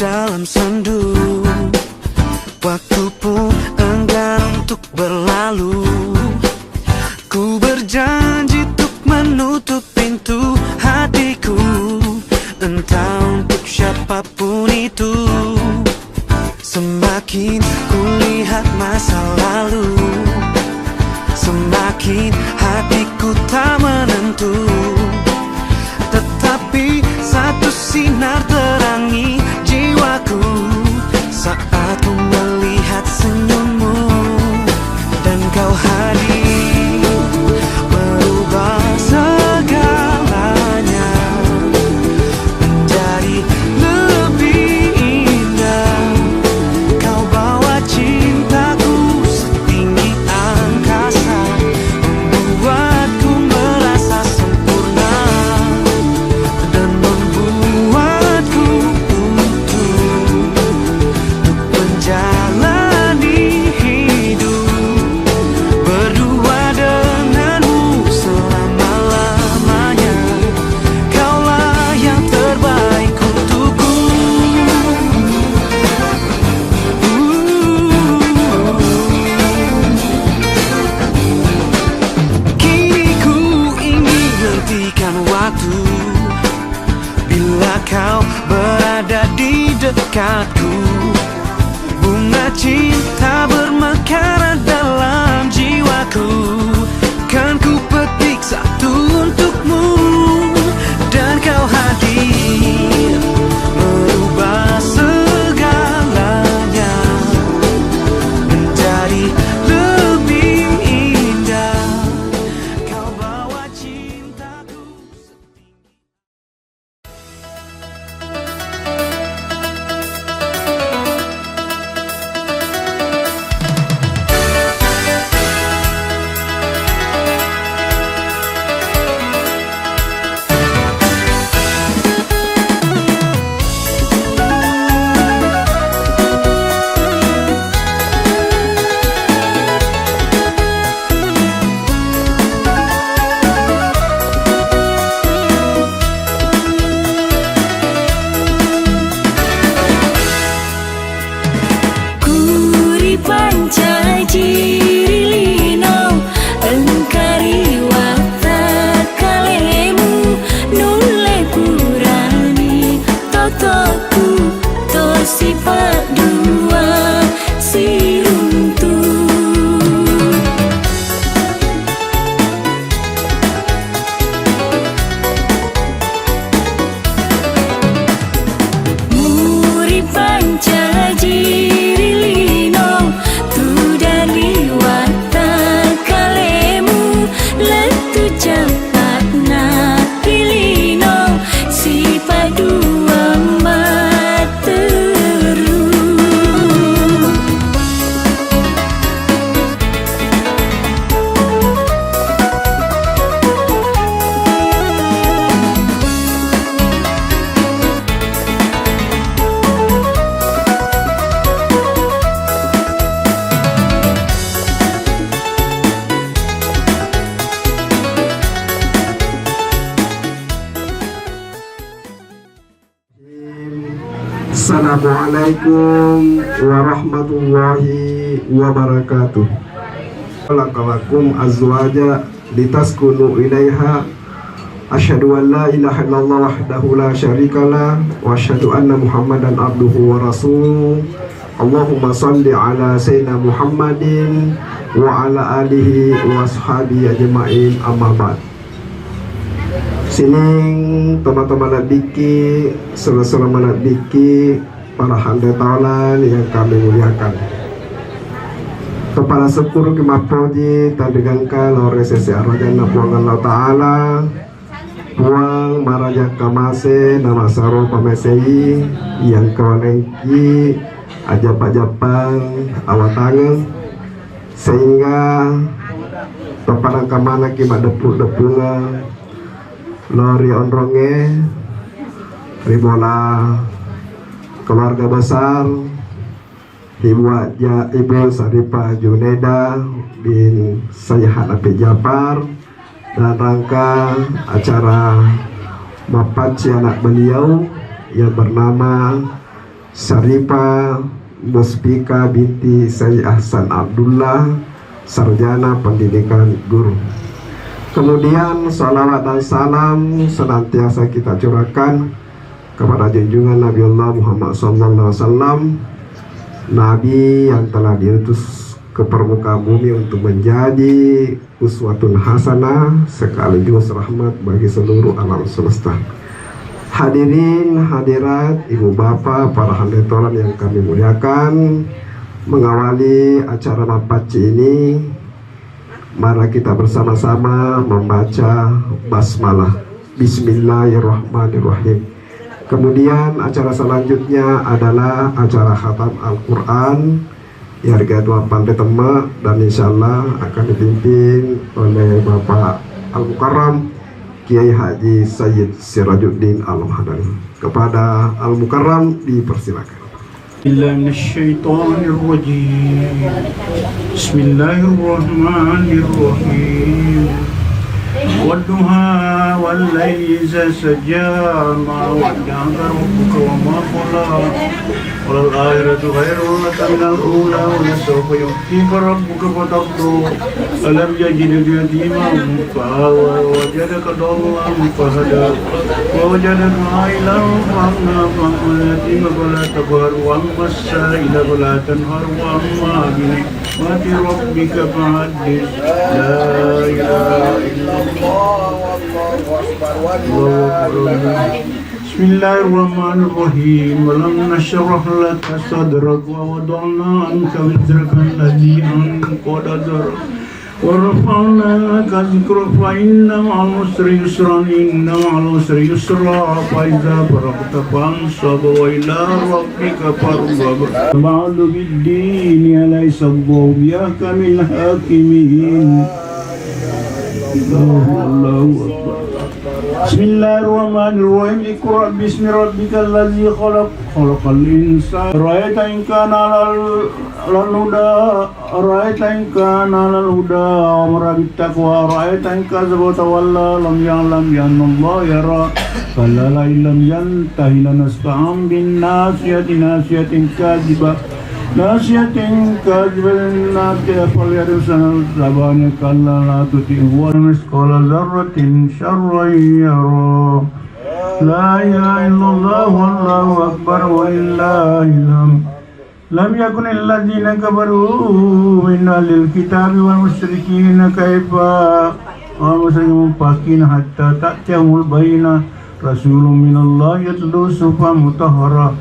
dalam sendu. Waktu pun enggan untuk berlalu. Ku berjanji untuk menutup pintu hatiku, entah untuk siapapun itu. Semakin ku lihat masa lalu, semakin hatiku tak menentu. Tetapi satu sinar terangi jiwaku saat ku melihat senyummu. Dan kau hadir merubah segalanya menjadi lebih indah. Kau bawa cintaku setinggi angkasa, membuatku merasa sempurna dan membuatku utuh untuk menjalani hidup berdua denganmu selama-lamanya. Kaulah yang terbaik untukku. Kini ku ingin hentikan waktu bila kau berada di dekatku. Bunga cinta bermekaran dalam jiwaku, kan ku petik satu untukmu. Dan kau hadir merubah segalanya menjadi lebih indah. Kau bawa cintaku. Kuri panca jirilino engkari watak kalemu nule purani totoku to sifat dua si runtuh. Muri panca jirilino tu dari watak kalemu letu cepat na pilino si padua materu. Assalamualaikum warahmatullahi wabarakatuh. Khalaqalakum azwaja litaskunu ilaiha. Asyhadu an la ilaha illallah wahdahu la syarikalah wa asyhadu anna Muhammadan abduhu wa rasuluh. Allahumma shalli ala sayyidina Muhammadin wa ala alihi wa ashabihi ajma'in, amma ba'd. Sining teman-teman nabiki, saudara-saudara nabiki, para hamba ta'ala yang kami muliakan. Kepada sepuluh kimapoji tandegangka lore sesi arajan napuangan Allah ta'ala puang maraja kamase nama saro pamesei yang kawanengki ajap-ajapang awatangan sehingga tepanang kamana kima depung-depunga lori onronge ribola keluarga besar Ibu Saripah Juneda bin Sayyihat Api Japar dan rangka acara mapat si anak beliau yang bernama Syarifah Muspika binti Sayyid Ahsan Abdullah, Sarjana Pendidikan Guru. Kemudian salawat dan salam senantiasa kita curahkan kepada junjungan Nabiullah Muhammad SAW, Nabi yang telah diutus ke permukaan bumi untuk menjadi uswatun hasanah sekaligus rahmat bagi seluruh alam semesta. Hadirin hadirat, ibu bapak, para handetolan yang kami muliakan, mengawali acara Mapaci ini, mari kita bersama-sama membaca basmalah. Bismillahirrahmanirrahim. Kemudian acara selanjutnya adalah acara khatam Al-Quran Yarga Dua Pandai Tema, dan insya Allah akan dipimpin oleh Bapak Al-Mukarram Kiai Haji Sayyid Sirajuddin Al-Mahadani. Kepada Al-Mukarram dipersilakan. Bismillahirrahmanirrahim. Wadduha wal laili iza saja, ma wadda'aka rabbuka wa ma qala, wal akhiratu khairun laka minal ula, wa lasawfa yu'tika rabbuka fatarda. Alam yajidka yatiman fa'awa, wa wajadaka dhallan fahada, wa wajadaka 'ailan fa'aghnaa, fa'ammal yatima fala taqhar, wa ammas sa'ila fala tanhar, wa amma binicmati rabbika fahaddith. La ilaha illallah. Bismillahirrahmanirrahim. Walam nashrah laka sadrak wa wada'na anka wizraka alladhi anqadha dhahrak wa rafa'na laka dhikrak fa inna ma'al usri yusran, inna ma'al usri yusra, fa idza faragta fansab wa ila rabbika farghab. Ba'du bid-dini alaysa Allahu bihakamil hakimin. Allahu Akbar. Bismillahirrahmanirrahim. Iqra bismi rabbikal ladzi khalaq, khalaqal insana. Ra'aita in kana 'alal huda, ra'aita in kana 'alal huda, amara bit taqwa, ra'aita in kadzaba tawalla, lam ya'lam bi anna Allah yara, fala la illam yantahi lanasfa'an bin nasiyatin nasiyatin kadhiba. Nasiyatin kadhibatin natiya falyadusana zabana kalla la tuti'hu wa misqala dzarratin syarran yara. La ilaha illallah wallahu akbar wa lillahil hamd. Lam yakunil ladzina kafaru min ahlil kitabi wal musyrikin kaifa wal musyrikin munfakin hatta ta'tiyahumul bayyinah rasulun minallahi yatlu suhufan mutahharah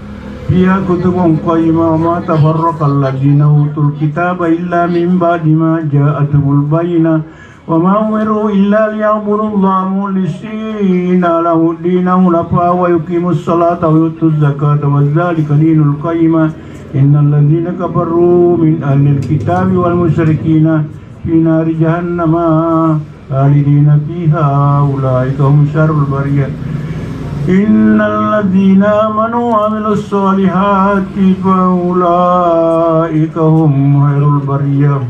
fiha kutubun qayyimah wa ma tafarraqal ladzina utul kitaba illa min ba'di ma ja'atuhumul bayyinah wa ma umiru illa liya'budullaha mukhlishina lahu ad-dina hunafa wa yuqimus salata wa yutuz zakata wa dzalika dinul qayyimah. Innal ladzina kafaru min ahlil kitabi wal musyrikina fi nari jahannama khalidina fiha ulaika hum syarrul bariyah. Innal ladzina amanu wa amilus solihati fa ulaika hum khairul bariyah.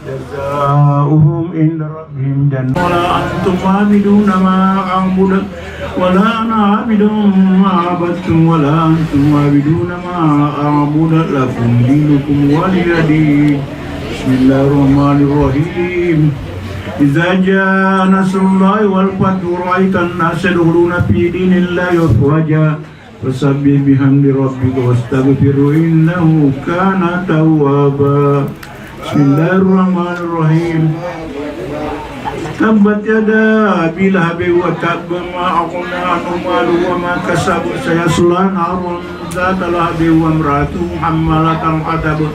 Jazaohum inda rabbihim jannah. Wala antum abiduna ma a'budu wala ana abidun ma abadtum wala antum abiduna ma a'budu lakum dinukum waliyadin. Bismillahirrahmanirrahim. Idza jaa nasrullahi wal fathu ra'aitan nasa yadkhuluna fi dinillahi afwaja fasabbih bihamdi rabbika wastaghfirhu innahu kana tawwaba. Bismillahirrahmanirrahim. Tabbat yada Abi Lahab wa tab, ma aghna anhu maluhu wa ma kasab, sayasla naran dzata lahab wa imra'atuhu hammalatal hatab.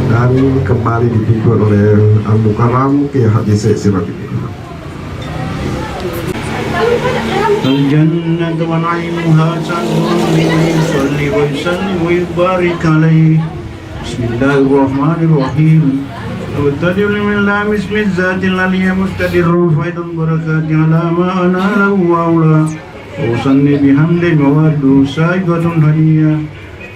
Dan kembali dipimpin oleh Al-Mukarram Kiai Haji Sayyid Sirajuddin. Al-jannatu wa na'imuha sanun yusalli wa yusallim wa yubarik alaihi. Bismillahirrahmanirrahim. Abtadi'u min la mismi zatil aliyya mustadirru faidul barakati ala ma ana lahu wa ula. Usanni bihamdi mawaddu sa'igatun hayya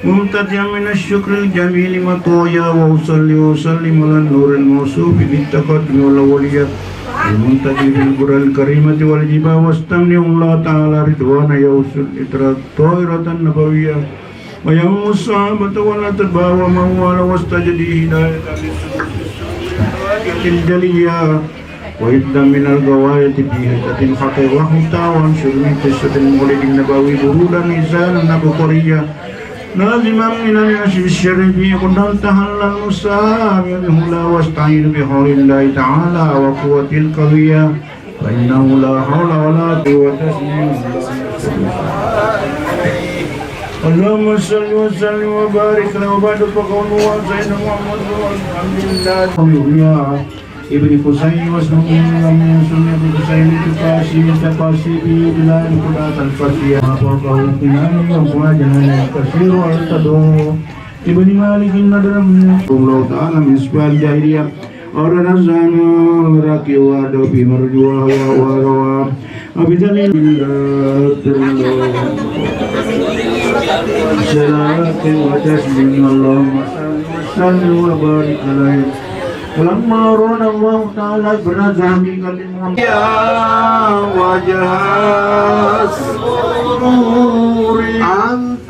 mumtadi'an min asy-syukril jamili matoya wa usalli wa usallim ala nuril mawsufi bit taqaddumi wal awliyah المنتجي في القرى الكريمة والجبال واستمني الله تعالى رضوان يوصل إطراء طائرة نبوية ويوم الصحابة والأتباع ومن والاه واستجدي هداية الجلية وإبدا من الغواية في هدة الخطر وحمتا وانشر من قصة المولد النبوي برودا نزال نبقرية نازما من النشر الشر في قدام تهلا المسام ينهلا واستعين بحول الله تعالى وقوة القوية فإنه لا حول ولا قوة إلا بالله. اللهم صل وسلم وبارك على وبعد فقوله سيدنا محمد والحمد لله ابن قصي واسمه لم ينسل ابن قصي لتقاسي تقاسي به بلا انقلاة الفتية ما فوقه قيام وفواجنا كثير وارتدوه ابن مالك النضر الله تعالى من اسباب الجاهلية أورنا الزانو راكي وادو في مرجوه ورواه أبدالله صلاة وتسليم اللهم صل وبارك عليه ولما رونا الله تعالى بنزامي كلمة يا وجه السرور أنت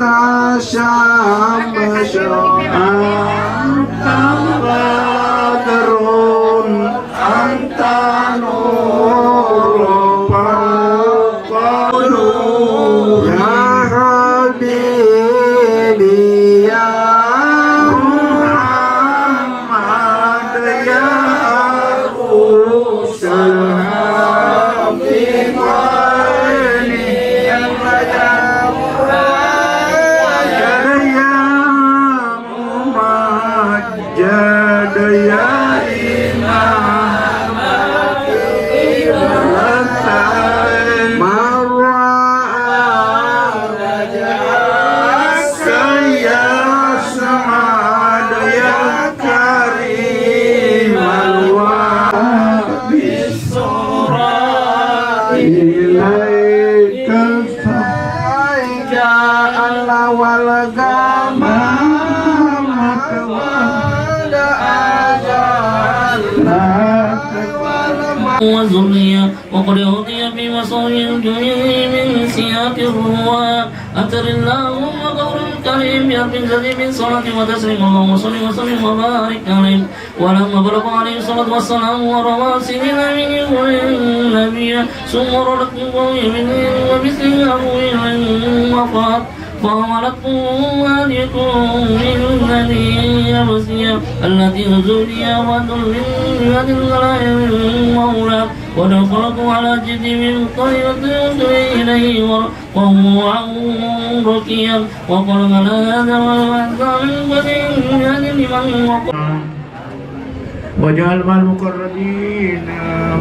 شمس أنت بدر أنت نور فالقلوب يا حبيبي يا والذرية وقد أوتي في مصائر الجميع من سياق الرواة أتر اللهم قول الكريم برب زدي من صلاة وتسليم اللهم صل وسلم وبارك عليه ولما بلغ عليه الصلاة والسلام ورواسل من النبي ثم ردت قوي منه وبسم أبوه وقات فأمرته أن يكون من الذي يبسي التي تزولي وتل من يد الغلايا المولى ودخلته على جد من طيبة إليه وهو ركيا وقال لا هذا والمعزى من بدين يد لمن وقال وجعل مع المقربين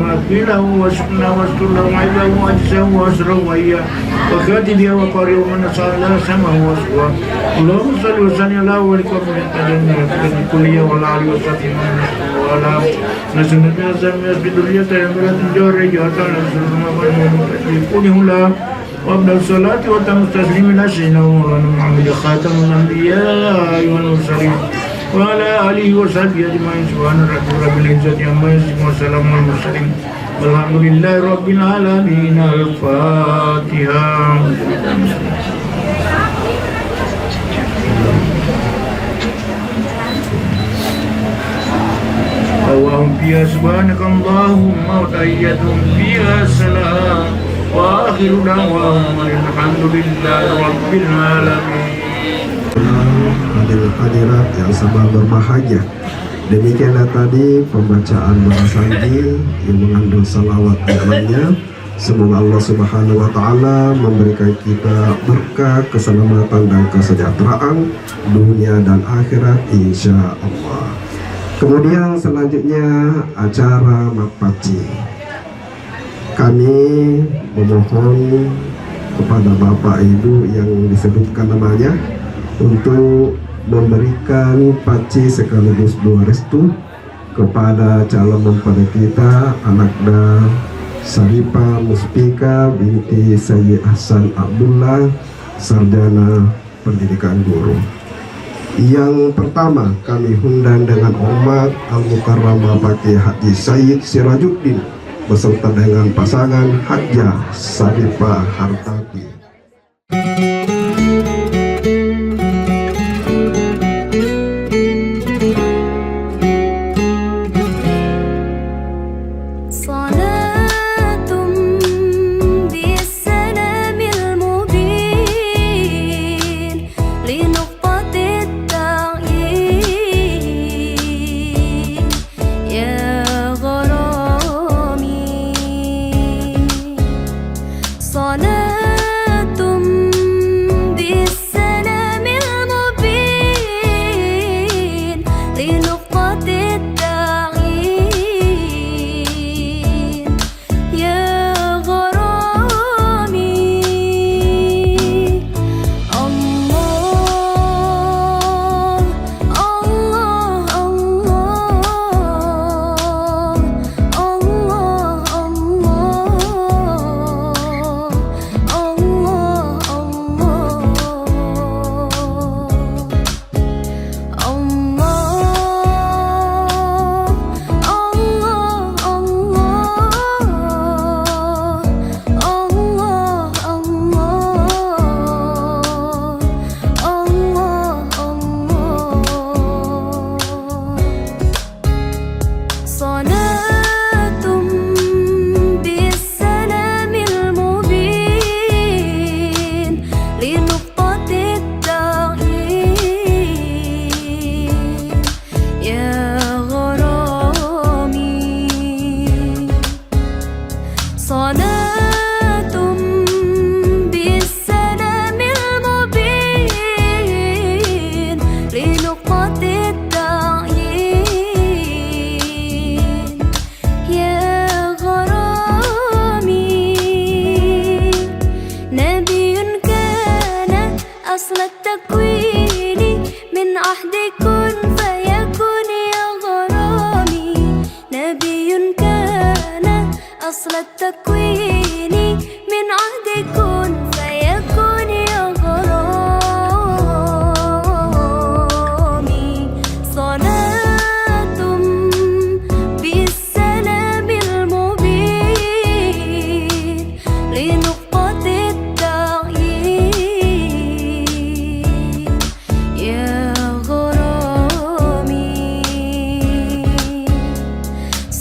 مغفره وسكنه واستر له عيبه واجزه واسره واياه وكاتبه وقارئه ومن صار له سمعه وسواه اللهم صل وسلم على ولكم من تجنة الكلية وعلى آله وصحبه وعلى نسنة الزمية بدرية يمرة جارة جاتا نسل يكونه له وابن الصلاة وتم التسليم إلى سيدنا مولانا محمد خاتم الأنبياء والمرسلين وعلى آله وصحبه أجمعين سبحان رب العزة عما يصفون وسلام على المرسلين والحمد لله رب العالمين. الفاتحة. اللهم فيها سبحانك اللهم وتحيتهم فيها سلام وآخر دعواهم الحمد لله رب العالمين. Hadirat yang sama berbahagia, demikianlah tadi pembacaan bahasani yang mengandung salawat di dalamnya. Semoga Allah Subhanahu wa Ta'ala memberikan kita berkah, keselamatan dan kesejahteraan dunia dan akhirat insya Allah. Kemudian selanjutnya acara Makpaci. Kami memohon kepada Bapak Ibu yang disebutkan namanya untuk memberikan paci sekaligus doa restu kepada calon mempelai kita, Anakda Saripah Muspika binti Sayyid Hasan Abdullah, sarjana pendidikan guru. Yang pertama kami undang dengan hormat Al-Mukarramah Pakih Haji Sayyid Sirajuddin beserta dengan pasangan Hajjah Sadifa Hartati.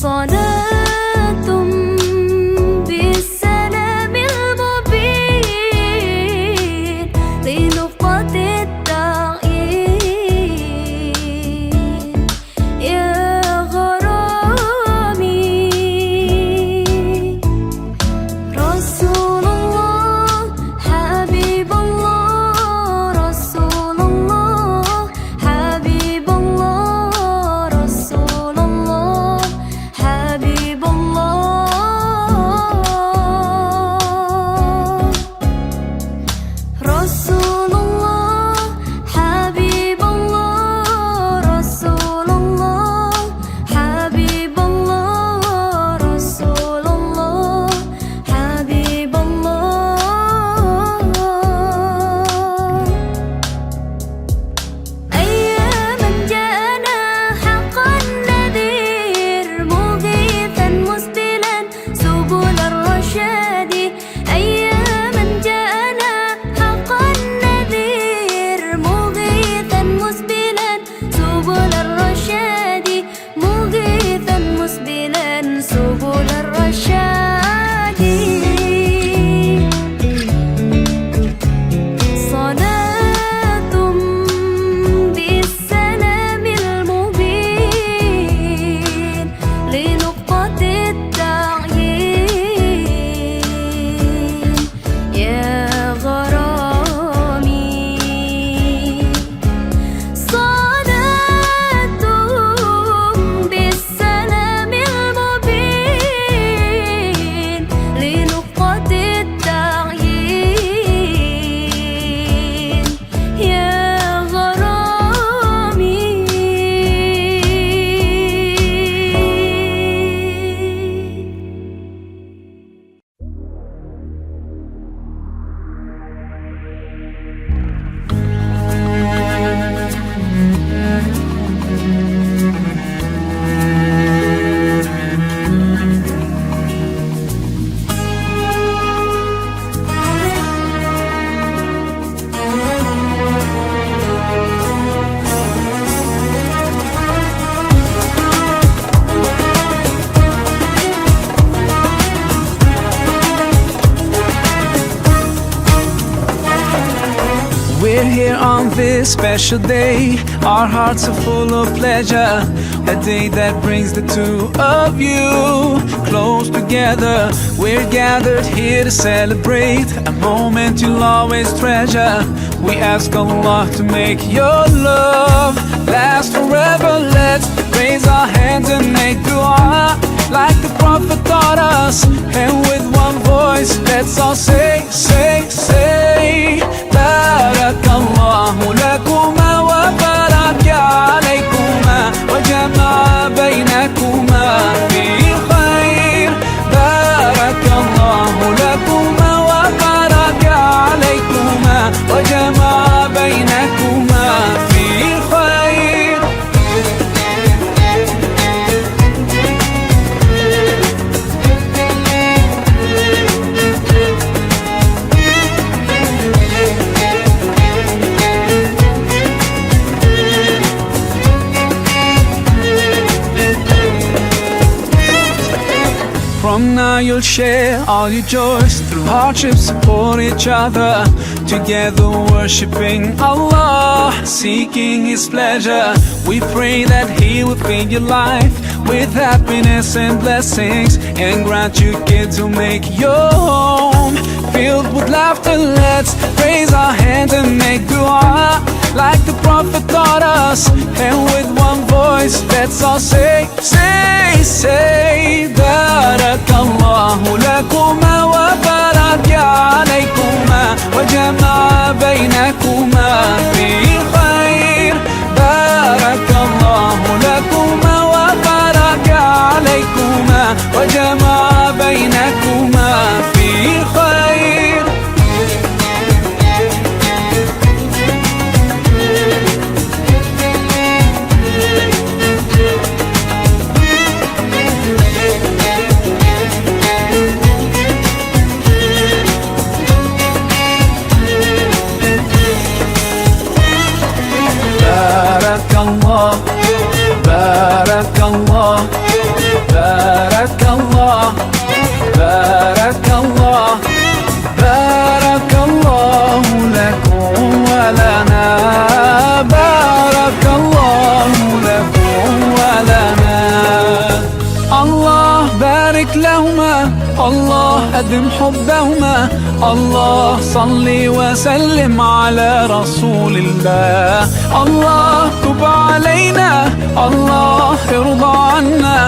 صلاة بالسلام المبين here on this special day. Our hearts are full of pleasure. A day that brings the two of you close together. We're gathered here to celebrate a moment you'll always treasure. We ask Allah to make your love last forever. Let's raise our hands and make dua like the Prophet taught us. And with one voice, let's all say, say, say, Barakallahu lakuma wa baraka alaykuma wa jama'a baynakuma fi khair. Barakallahu lakuma wa baraka alaykuma wa jama'a baynakuma fi khair. From now you'll share all your joys. Through hardships support each other. Together worshipping Allah, seeking His pleasure. We pray that He will fill your life with happiness and blessings, and grant you kids who make your home filled with laughter. Let's raise our hands and make dua like the Prophet taught us. And with one voice, let's all say, say, say, Barakallahu lakuma wa baraka alaykuma wa jama'a baynakuma fi khair. Barakallahu lakuma wa baraka alaykuma wa jama'a baynakuma fi khair. Barakallah, Barakallah, Barakallah, Barakallah, Barakallahu lakum wa lana, Barakallahu lakum wa lana. Allah barik lahuma, Allah أدم حبهما. الله صلي وسلم على رسول الله. الله تب علينا، الله ارضى عنا،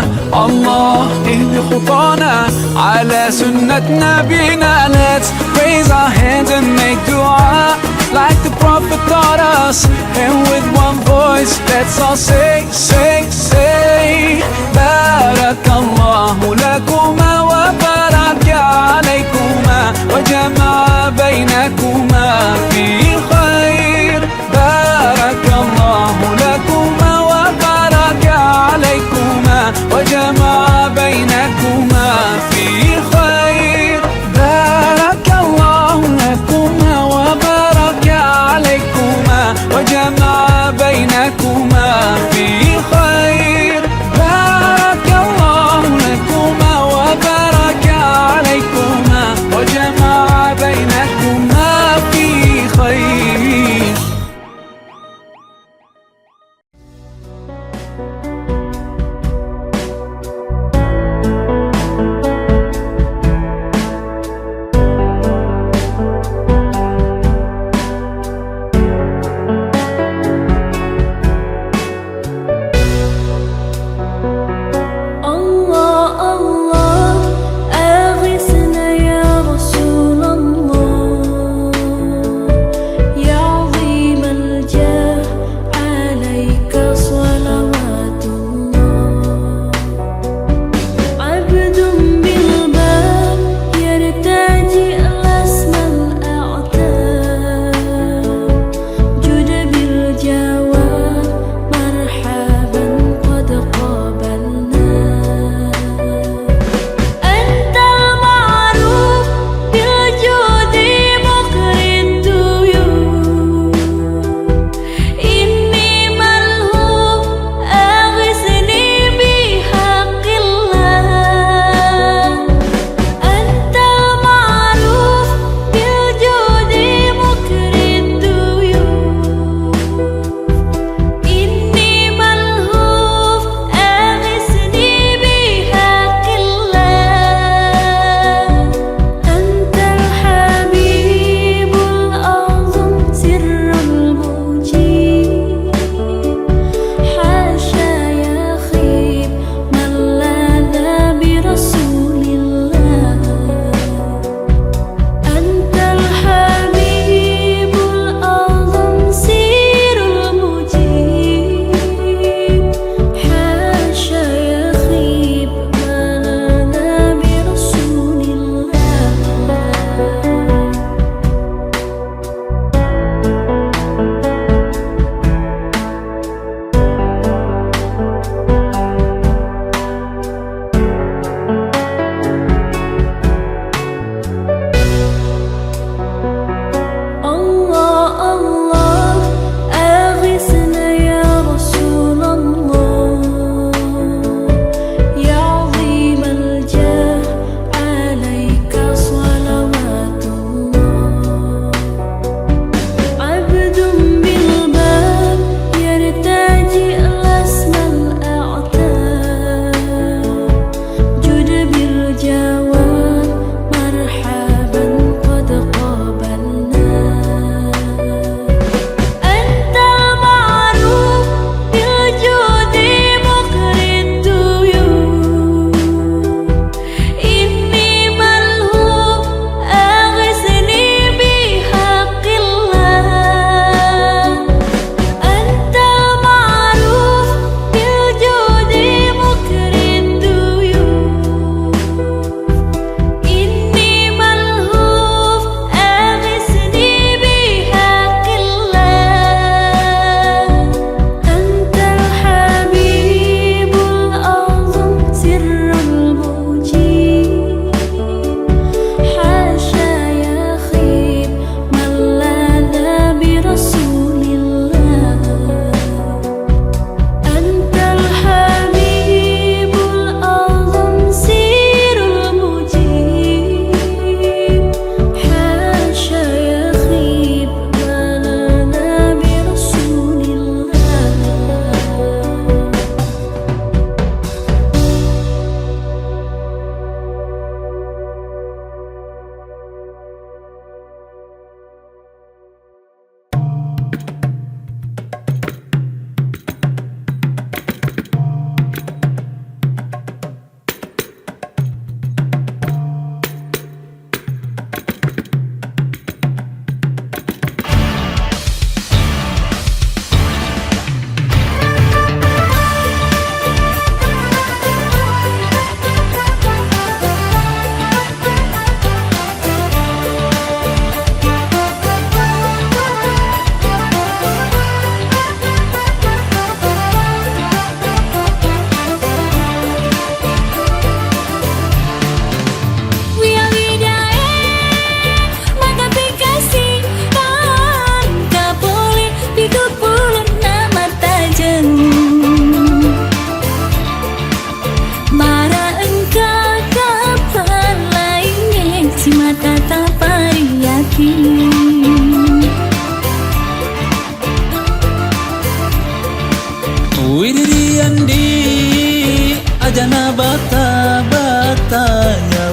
الله اهد خطانا على سنة نبينا. Let's raise our hands and make dua like the Prophet taught us. And with one voice, let's all say, say, say, Barakallahu lakuma wa baraka alaykuma wa jama'a baynakuma fi khair. Barakallahu lakuma wa baraka alaykuma wa jama'a baynakuma fi khair. Barakallahu lakuma wa baraka alaykuma wa jama'a baynakuma fi khair. Barakallahu lakuma wa baraka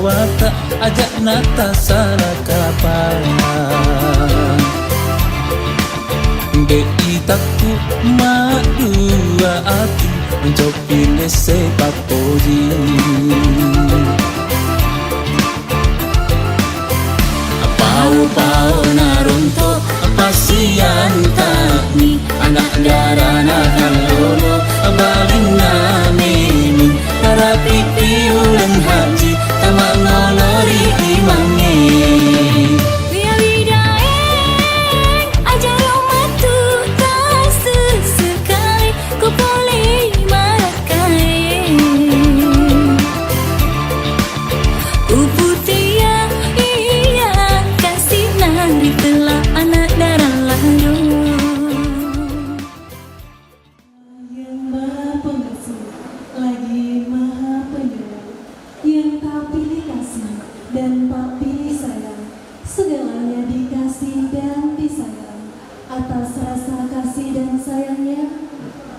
wata ajak nata salah kapalan Dei taku mak dua hati mencopi lese papoji Pau-pau narunto pasian takni anak darana halolo baling namini harapi piulan haji tamak nolori imangi Biar widaeng ajar matu tak sesekali ku boleh marakai Uputia iya kasih nari telah anak darah lalu Yang maha pengasih lagi maha penyayang yang tak pilih kasih dan tak pilih sayang segalanya dikasih dan disayang atas rasa kasih dan sayangnya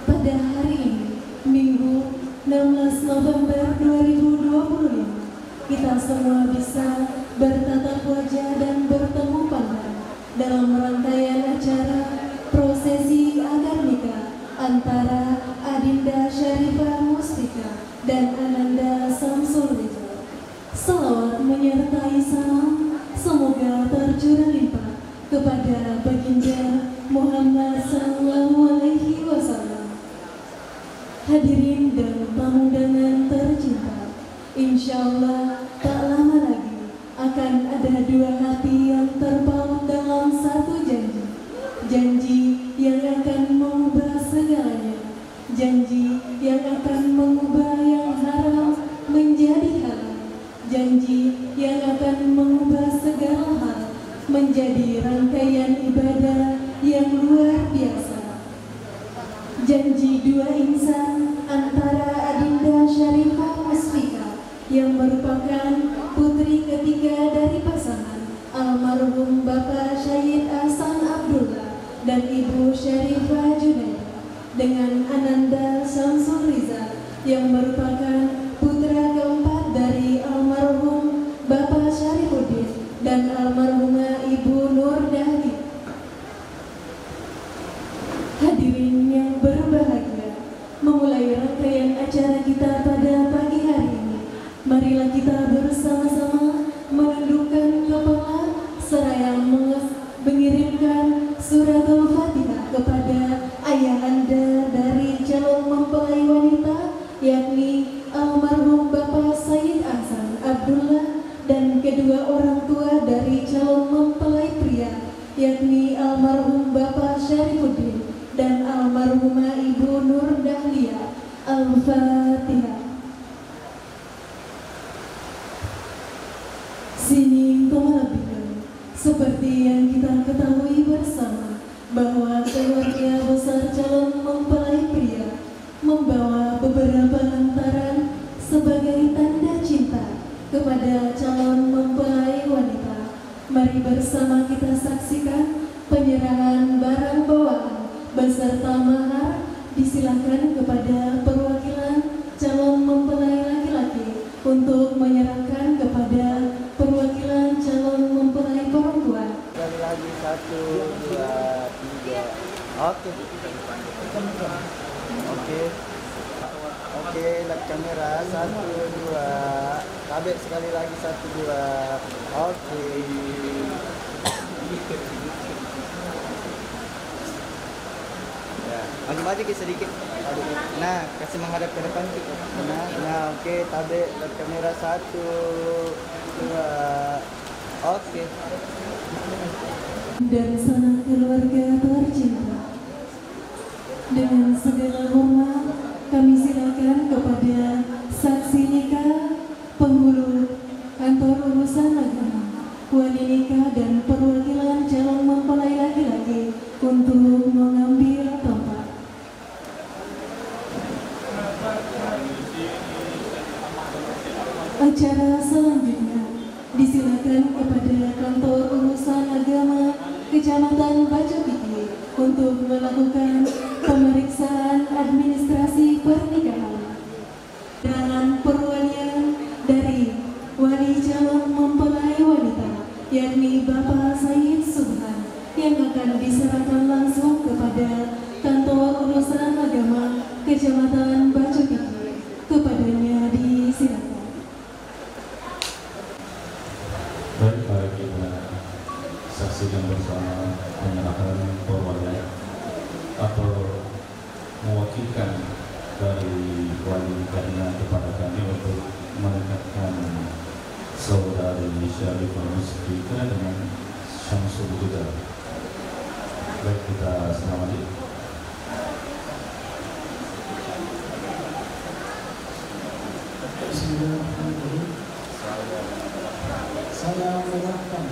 pada hari ini Minggu 16 November 2025 kita semua bisa bertatap wajah dan bertemu pandang dalam rangkaian acara prosesi akad nikah antara Adinda Syarifah Mustika dan Ananda Samsul Rizal. Salawat menyertai salam semoga tercurah limpah kepada baginda Muhammad SAW. Hadirin dan tamu undangan tercinta, insya Allah tak lama lagi akan ada dua hati yang terpaut dalam satu janji. Janji yang akan mengubah segalanya. Janji yang akan mengubah yang haram menjadi halal. Janji yang akan mengubah segala hal menjadi rangkaian ibadah yang luar biasa. Janji dua insan antara Adinda Syarifah Mustika yang merupakan putri ketiga dari pasangan almarhum Bapak Syahid Hasan Abdullah dan Ibu Syarifah Junaida dengan Ananda Samsul Rizal yang merupakan putra keempat dari almarhum Bapak Syarifuddin dan almarhumah Ibu Nur Dahlia. Hadirin yang berbahagia, memulai rangkaian acara kita pada pagi hari ini, marilah kita bersama-sama menundukkan kepala seraya mengirimkan surat Al-Fatihah kepada ayahanda dari calon mempelai wanita, yakni almarhum Bapak Syahid Hasan Abdullah dan kedua orang tua dari calon mempelai pria, yakni almarhum Bapak Syarifuddin dan almarhumah Ibu Nur Dahlia. Al-Fatihah. Sini Tomalabika, seperti yang kita ketahui bersama bahwa keluarga besar calon mempelai pria membawa beberapa hantaran sebagai tanda cinta kepada calon mempelai wanita. Mari bersama kita saksikan penyerahan barang bawaan beserta mahar disilakan kepada perwakilan calon mempelai laki-laki untuk menyerahkan kepada perwakilan calon mempelai perempuan. Sekali lagi 1, 2, 3. Oke. Oke, lihat kamera 1, 2. Tabek sekali lagi 1, 2. Oke. Ya, maju-maju ke sedikit. Nah, kasih menghadap ke depan kita. Nah, oke, tabek lihat kamera 1, 2. Oke. Dan sanak keluarga tercinta, dengan segala hormat kami silakan kepada saksi nikah, penghulu kantor urusan agama, wali nikah dan perwakilan calon mempelai laki-laki untuk mengambil tempat. Acara selanjutnya disilakan kepada kantor urusan agama Kecamatan Bajopiti untuk melakukan pemeriksaan administrasi pernikahan. Keterangan perwalian dari wali yakni Bapak Said Subhan, yang akan diserahkan langsung kepada Kantor Urusan Agama Kecamatan Bacukiki. Kepadanya disilakan. Baik, mari kita saksikan bersama penyerahan perwalian atau mewakilkan dari wali nikahnya kepada kami untuk menikahkan saudari Syarifah Musfika dengan Syamsul Huda. Baik, kita selamati. Bismillahirrahmanirrahim. Saya menyerahkan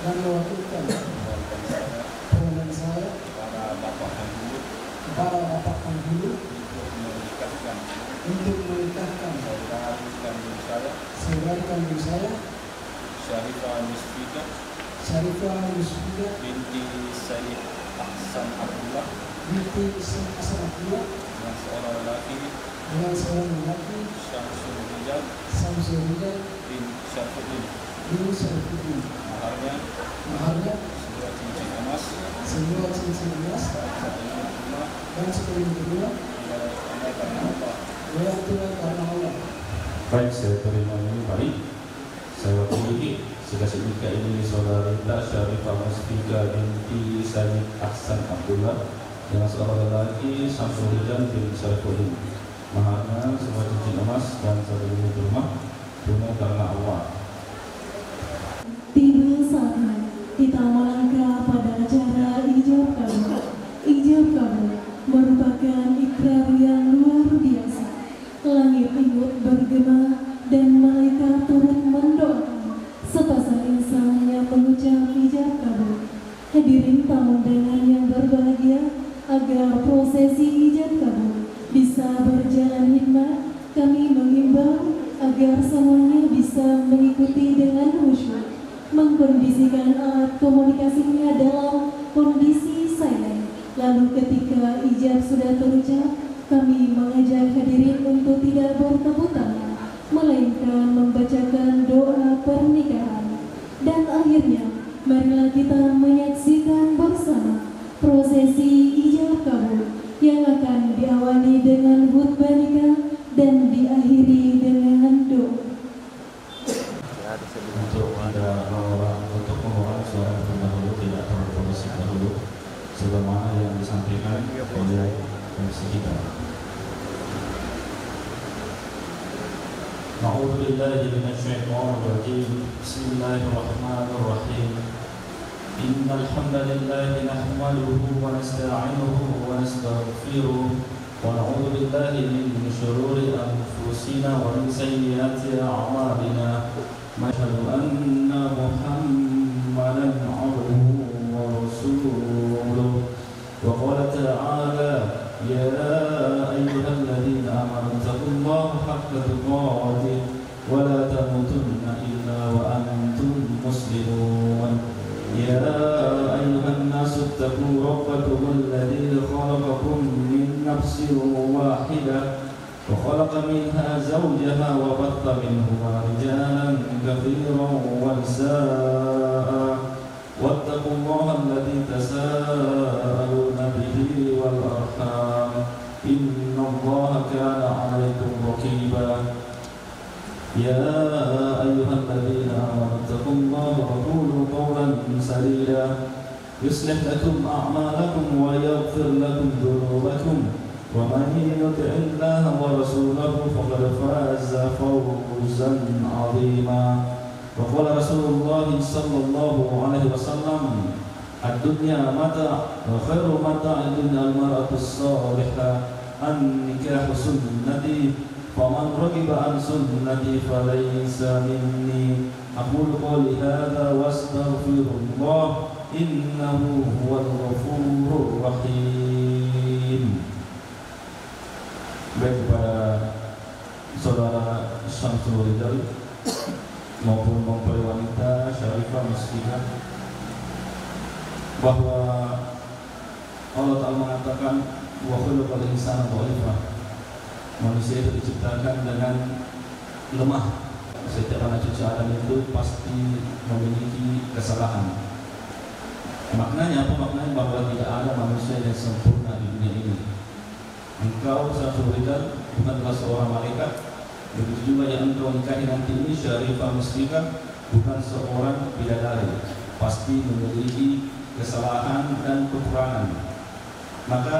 dan mewakilkan permohonan saya kepada Bapak Penghulu untuk menikahkan saudari kandung saya Syarifah Musfika binti Sayyid Ahsan Abdullah binti Sayyid Ahsan Abdullah dengan seorang lelaki Syamsul Rijal bin Syarfuddin. Maharnya sebuah cincin emas dan sekelilin kedua beraturan karena Allah. Baik, saya terima ini baik. Saya wakili sekasih nikah ini saudari Syarifah Musfika binti Sayyid Ahsan Abdullah dengan seorang lelaki Syamsul Rijal bin Syarfuddin. Maharnya sebuah cincin emas dan sekelilin rumah tunai karena Allah. Tiba saatnya kita melangkah pada acara ijab kabul. Ijab kabul merupakan ikrar yang luar biasa. Langit ikut bergema dan malaikat turut mendoakan sepasang insan yang mengucap ijab kabul. Hadirin tamu undangan yang berbahagia, agar prosesi ijab kabul bisa berjalan hikmat, kami mengimbau agar semuanya bisa mengikuti dengan khusyuk, mengkondisikan alat komunikasinya dalam kondisi silent. Lalu ketika ijab sudah terucap, kami mengajak hadirin untuk tidak bertepuk tangan, melainkan membacakan doa pernikahan. Dan akhirnya, marilah kita menyaksikan bersama prosesi ijab kabul yang akan diawali dengan khutbah nikah dan diakhiri dengan doa. Untuk mengurangi suara terdahulu tidak terlalu berisik dahulu sebagaimana yang disampaikan oleh MC kita. A'udzu billahi minasyaitonir rajim. Bismillahirrahmanirrahim. Innal hamdalillah nahmaduhu wa nasta'inuhu wa nastaghfiruh wa na'udzu billahi min shururi anfusina wa min sayyiati a'malina. Asyhadu anna Muhammadan 'abduhu wa rasuluh. Wa qala ta'ala ya ayyuhalladzina amanu taqullaha haqqa tuqatih wa la tamutunna illa wa antum muslimun. يا أيها الناس اتقوا ربكم الذي خلقكم من نفس واحدة وخلق منها زوجها وبث منهما رجالا كثيرا ونساء واتقوا الله الذي تساءلون به والأرحام إن الله كان عليكم رقيبا. يا أيها الذين آمنوا اتقوا الله وقولوا قولا سديدا يصلح لكم أعمالكم ويغفر لكم ذنوبكم ومن يطع الله ورسوله فقد فاز فوزا عظيما. وقال رسول الله صلى الله عليه وسلم الدنيا متاع وخير متاع الدنيا المرأة الصالحة النكاح سنتي فمن رغب عن سنتي فليس مني. أقول قولي هذا واستغفر الله إنه هو الغفور الرحيم. Baik, kepada saudara Syamsul Rijal maupun mempelai wanita Syarifah Musfika, bahwa Allah Ta'ala mengatakan wa khulqal insana dhaifa, manusia itu diciptakan dengan lemah. setiap anak cucu Adam itu pasti memiliki kesalahan. Maknanya apa? Maknanya bahwa tidak ada manusia yang sempurna di dunia ini. Engkau Syamsul Rijal bukanlah seorang malaikat. Begitu juga yang engkau nikahi nanti ini Syarifah Mustika bukan seorang bidadari. Pasti memiliki kesalahan dan kekurangan. Maka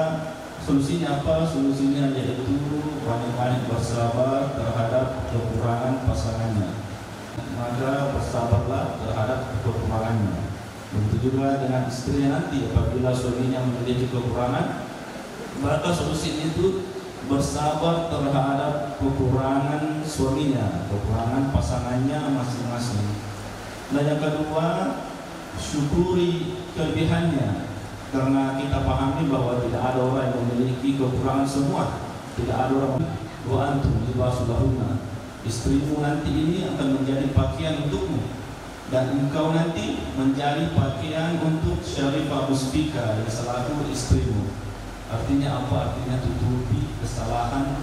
solusinya apa? Solusinya yaitu banyak-banyak bersabar terhadap kekurangan pasangannya. Maka bersabarlah terhadap kekurangannya. Begitu juga dengan istrinya nanti, apabila suaminya memiliki kekurangan, maka solusinya itu bersabar terhadap kekurangan suaminya, kekurangan pasangannya masing-masing. Dan yang kedua, syukuri kelebihannya, karena kita pahami bahwa tidak ada orang yang memiliki kekurangan semua. Tidak ada orang wa antum libasulahunna. Istrimu nanti ini akan menjadi pakaian untukmu, dan engkau nanti menjadi pakaian untuk Syarifah Musbika yang selaku istrimu. Artinya apa? Artinya tutupi kesalahan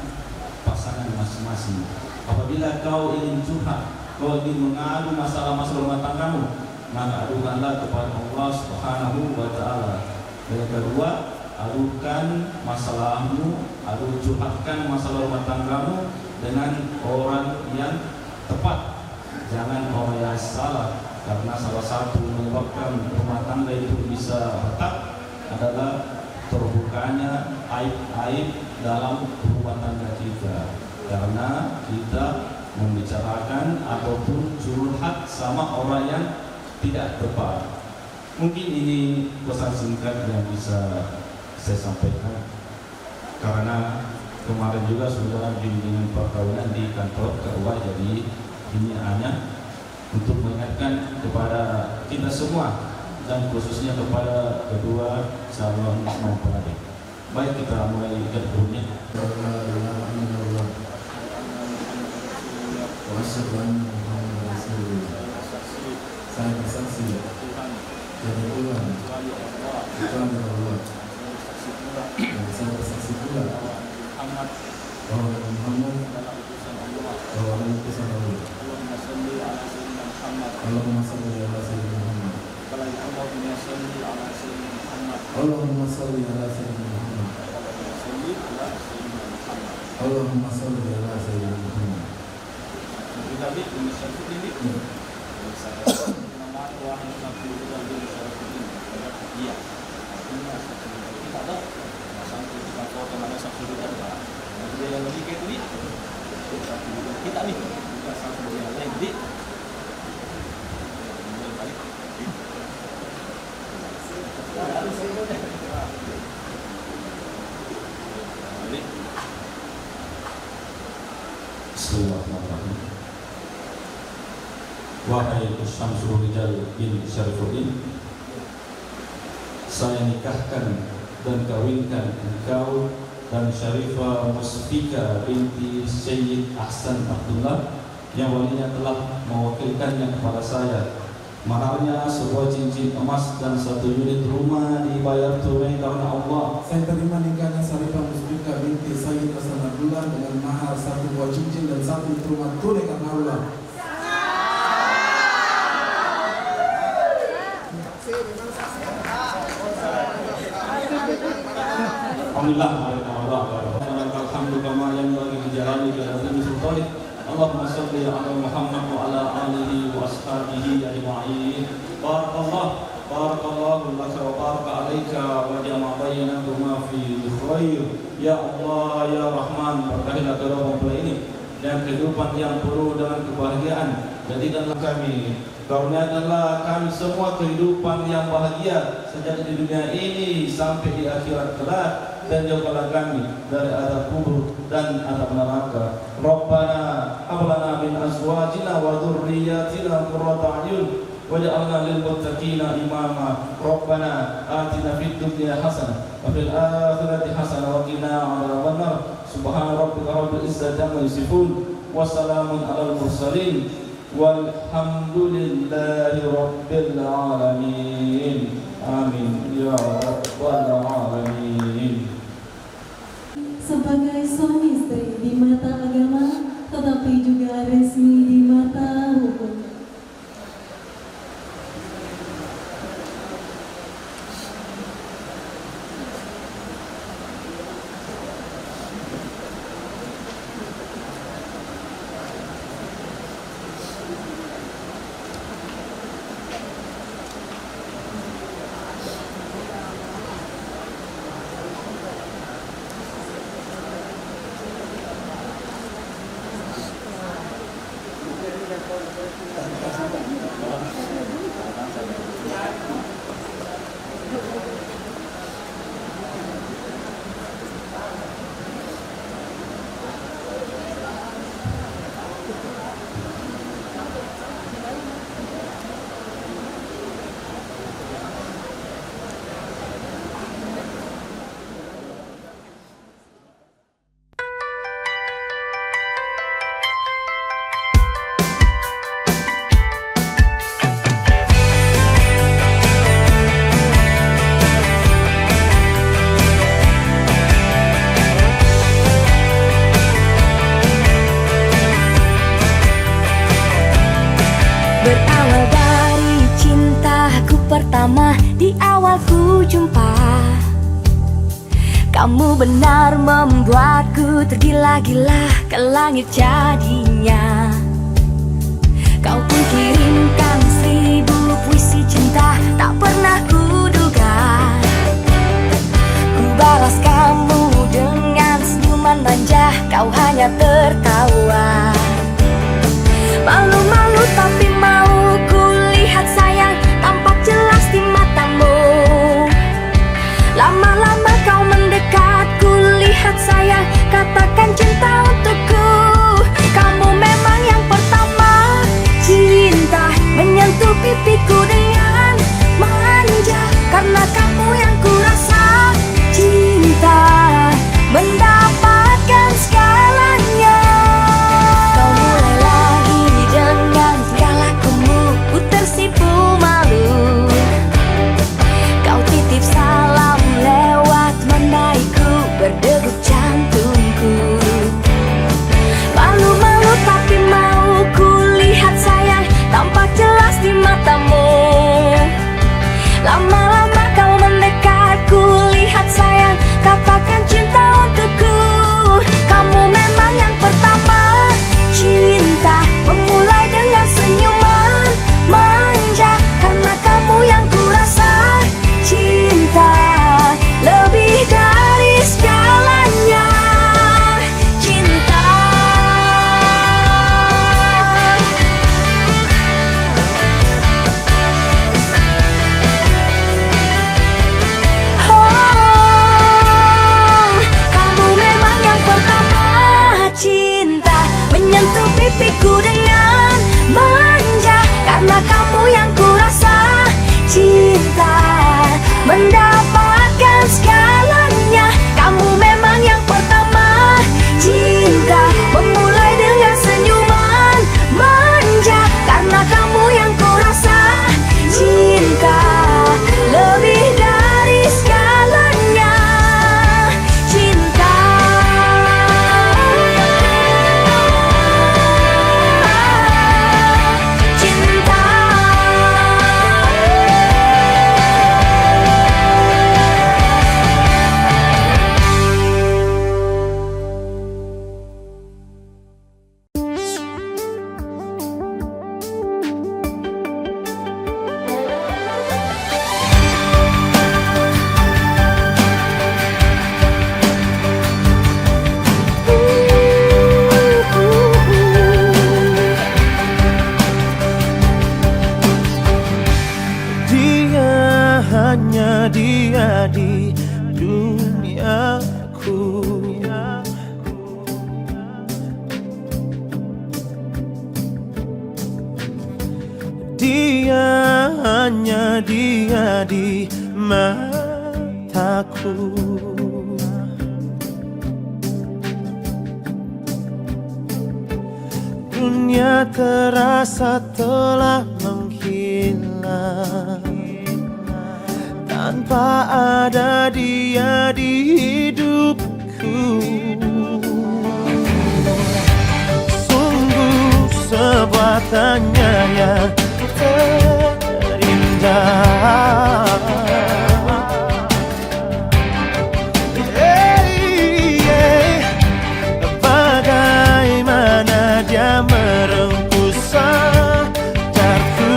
pasangan masing-masing. Apabila kau ingin curhat, kau ingin mengadu masalah-masalah rumah tanggamu, maka adukanlah kepada Allah Subhanahu wa Ta'ala. Dan yang kedua, adukan masalahmu, curhatkan masalah rumah tanggamu dengan orang yang tepat, jangan orang yang salah. Karena salah satu menyebabkan rumah tangga itu bisa retak adalah terbukanya aib-aib dalam rumah tangga kita, karena kita membicarakan ataupun curhat sama orang yang tidak tepat. Mungkin ini pesan singkat yang bisa saya sampaikan, karena kemarin juga sudah bimbingan perkawinan di kantor KUA, jadi ini hanya untuk mengingatkan kepada kita semua dan khususnya kepada kedua calon mempelai. Baik, kita mulai kedua-duanya. Saya bersaksi dari Tuhan Allah, dan saya bersaksi pula bahwa Muhammad bahwa utusan Allah. Allahumma salli ala sayyidina Muhammad. Allahumma salli ala sayyidina Muhammad. Allahumma salli ala sayyidina Muhammad. Bismillahirrahmanirrahim. Wahai Syamsul Rijal bin Syarifuddin, saya nikahkan dan kawinkan engkau dan Syarifah Musbika binti Sayyid Ahsan Abdullah yang walinya telah mewakilkannya kepada saya. Maharnya sebuah cincin emas dan 1 unit rumah dibayar tunai karena Allah. Saya terima nikahnya Syarifah Musbika binti Sayyid Ahsan Abdullah dengan mahar 1 buah cincin dan 1 unit rumah tunai karena Allah. Alhamdulillah, alhamdulillah kama yanbaghi li jalali azimi sultani. Allahumma shalli ala Muhammad wa ala alihi wa ashabihi ajma'in. Barakallahu laka wa baraka alayka wa jama'a bainakuma fi khair. Ya Allah ya Rahman, berkahilah kedua mempelai ini dan kehidupan yang penuh dengan kebahagiaan. Jadikanlah kami, karuniakanlah kami semua kehidupan yang bahagia sejak di dunia ini sampai di akhirat kelak, dan jauhkanlah kami dari azab kubur dan azab neraka. Rabbana hab lana min azwajina wa dhurriyyatina qurrata a'yun waj'alna lil muttaqina imama. Rabbana atina fid dunya hasanah wa fil akhirati hasanah wa qina adzabannar. Subhana rabbika rabbil izzati amma yasifun wa salamun alal mursalin walhamdulillahi rabbil alamin. Amin ya rabbal alamin. Sebagai suami istri di mata agama, tetapi juga resmi di mata Berawal dari cintaku pertama di awal ku jumpa, kamu benar membuatku tergila-gila ke langit jadinya. Kau pun kirimkan 1000 puisi cinta tak pernah kuduga. Ku balas kamu dengan senyuman manja, kau hanya tertawa. Malu-malu tapi mau kulihat sayang, tampak jelas di matamu. Lama-lama kau mendekat, kulihat sayang, katakan cinta untukku. Kamu memang yang pertama, cinta menyentuh pipiku dengan manja. Karena kamu yang kurasa, cinta mendapatkan segalanya. Kau mulai lagi dengan segala kumu, ku tersipu malu. Kau titip salam lewat mandaiku, berdegup jantungku. Malu-malu tapi mau kulihat sayang, tampak jelas di matamu. Lama-lama kau mendekat, kulihat sayang, katakan cinta untukku. Kamu memang yang pertama, cinta memulai dengan senyuman manja. Karena kamu yang kurasa, cinta lebih dari segalanya. Cinta kamu memang yang pertama, cinta menyentuh pipiku dengan manja. Karena kamu yang kurasa, cinta mendapatkan segalanya. Kamu memang yang pertama, cinta memulai dengan senyuman manja. Karena kamu yang kurasa, cinta lebih dari segalanya. Cinta cinta Dia hanya dia di duniaku. Dia hanya dia di mataku. Dunia terasa telah menghilang tanpa ada dia di hidupku. Sungguh sebuah tanya yang terindah. Bagaimana dia merengkuh sadarku.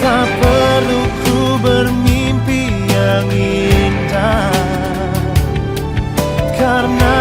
Tak perlu ku bermimpi yang indah, karena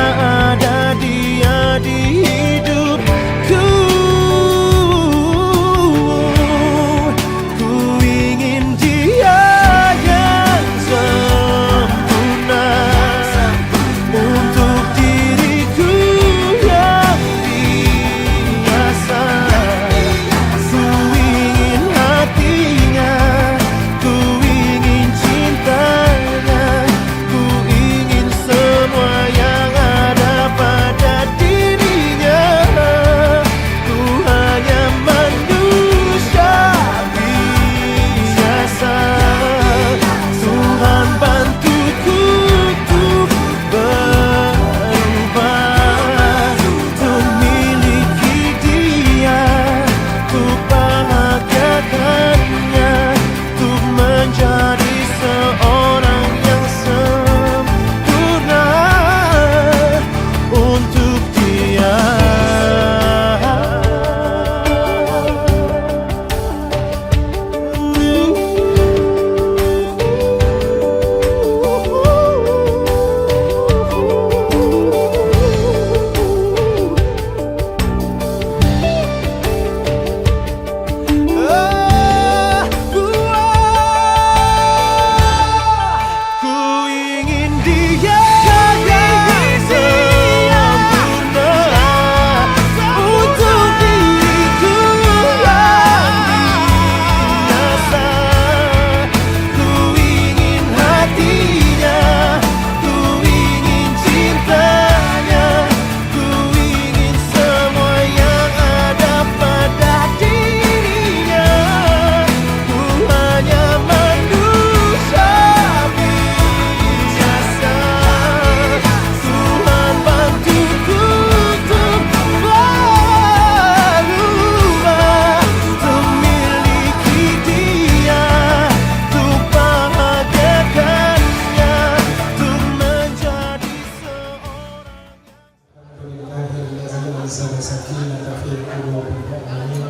وأنزل السكينة في قلوب المؤمنين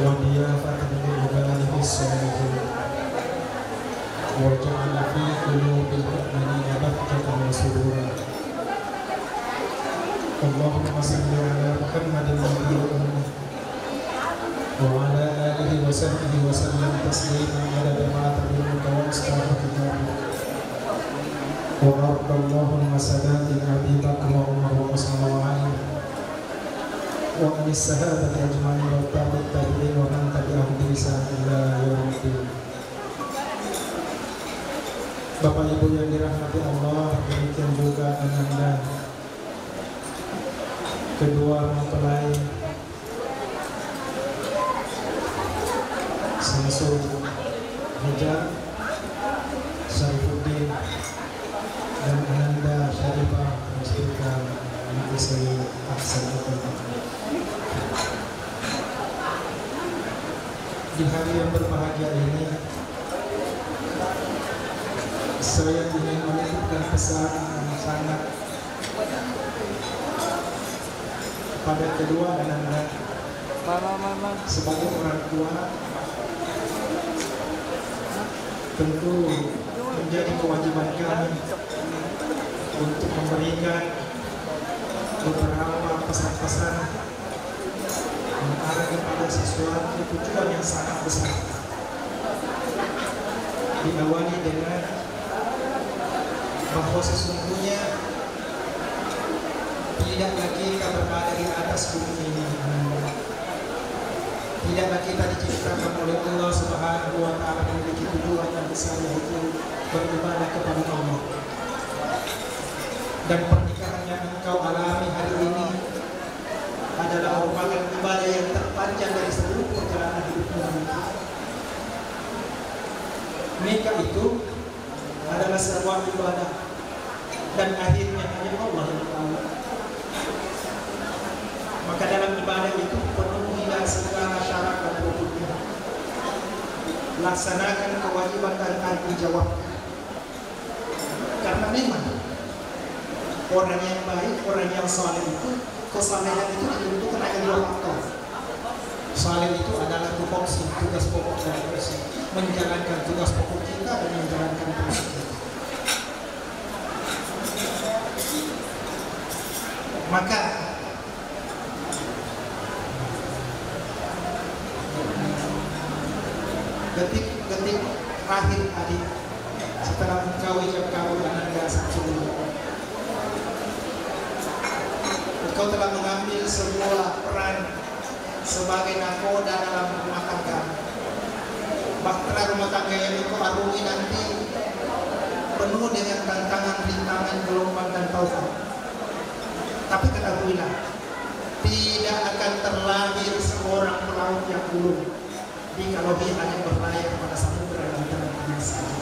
وضيافة لعباده الصالحين وجعل في قلوب المؤمنين بهجة وسرورا. اللهم صل على محمد النبي الأمي وعلى آله وصحبه وسلم تسليما عدد ما تبلغ وأصحاب كتابك. وأرض اللهم سادات أبي بكر وعمر وعثمان وعلي وعن الصحابة أجمعين والتابعين ومن تبعهم بإحسان إلى يوم الدين. Bapak Ibu yang dirahmati Allah, demikian juga ananda kedua mempelai Samsul Hajar Syarifuddin dan ananda Syarifah Mustika Binti Sayyid Ahsan Abdullah. Di hari yang berbahagia ini, saya ingin menitipkan pesan yang sangat pada kedua ananda. Sebagai orang tua, tentu menjadi kewajiban kami untuk memberikan beberapa pesan-pesan mengarah kepada sesuatu tujuan yang sangat besar. Diawali dengan bahwa sesungguhnya tidaklah kita berada di atas bumi ini, tidaklah kita diciptakan oleh Allah Subhanahu wa Ta'ala memiliki tujuan yang besar, yaitu beribadah kepada Allah. Dan pernikahan yang engkau alami hari ini adalah merupakan ibadah yang terpanjang dari seluruh perjalanan hidupmu. Nikah itu adalah sebuah ibadah dan akhirnya hanya Allah yang tahu. Maka dalam ibadah itu penuhilah segala syarat dan rukun. Laksanakan kewajiban dan tanggung jawab. Karena memang orang yang baik, orang yang saleh itu, kesalehan itu ditentukan oleh dua faktor. Saleh itu adalah tupoksi, tugas pokok dan fungsi, menjalankan tugas pokok kita dan menjalankan fungsi kita. Maka detik-detik akhir adik setelah engkau ijab kabul ananda Samsul, engkau telah mengambil sebuah peran sebagai nakoda dalam rumah tangga. Bahtera rumah tangga yang engkau arungi nanti penuh dengan tantangan, rintangan, gelombang dan taufan. Tapi ketahuilah, tidak akan terlahir seorang pelaut yang ulung jikalau dia hanya berlayar kepada samudera dan tanah saja.